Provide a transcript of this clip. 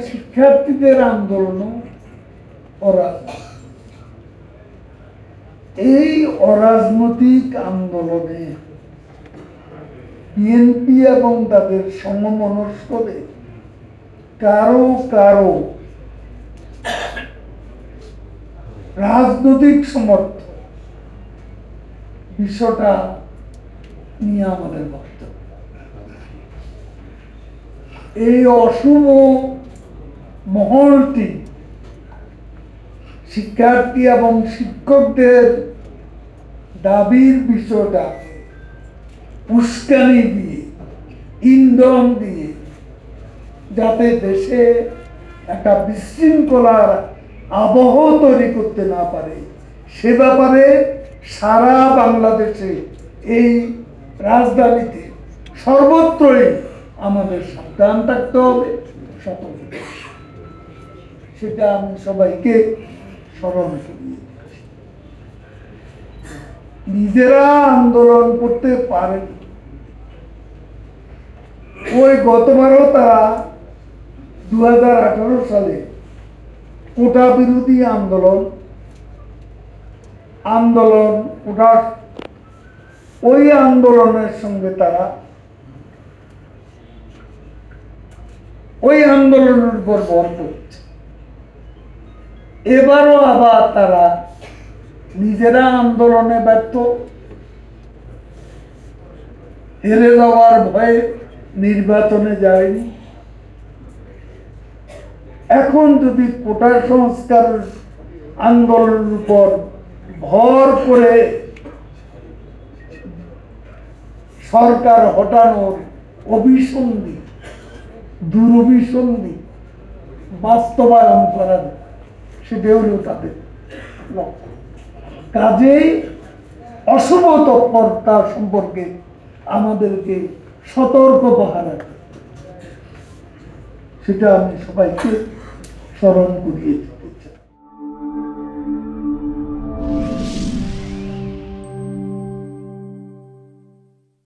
শিক্ষার্থীদের আন্দোলন এই অরাজনৈতিক আন্দোলনে বিএনপি এবং তাদের সমমনস্কদের কারো কারো রাজনৈতিক সমর্থন বিষয়টা নিয়ে আমাদের বক্তব্য। এই অশুভ মহলটি শিক্ষার্থী এবং শিক্ষকদের দাবির বিষয়টা উস্কানি দিয়ে, ইন্ধন দিয়ে, যাতে দেশে একটা বিশৃঙ্খলার আবহ তৈরি করতে না পারে, সে ব্যাপারে সারা বাংলাদেশে এই রাজধানীতে সর্বত্রই আমাদের সাবধান থাকতে হবে, সতর্ক। সেটা আমি সবাইকে স্মরণ করি। নিজেরা আন্দোলন করতে পারেন, ওই গতবারও তারা 2018 সালে কোটা বিরোধী ওই আন্দোলনের সঙ্গে তারা ওই আন্দোলনের উপর ভর করছে। এবারও আবার তারা নিজেরা আন্দোলনে ব্যর্থ, হেরে যাওয়ার ভয়ে নির্বাচনে যায়নি। এখন যদি কোটা সংস্কার আন্দোলনের উপর ভর করে সরকার হটানোর দুরভিসন্ধি বাস্তবায়ন করা যায়, সেটা হলেও তাদের লক্ষ্য। কাজেই অশুভ তৎপরতা সম্পর্কে আমাদেরকে সতর্ক পাহারা, সেটা আমি সবাইকে স্মরণ করিয়েছি।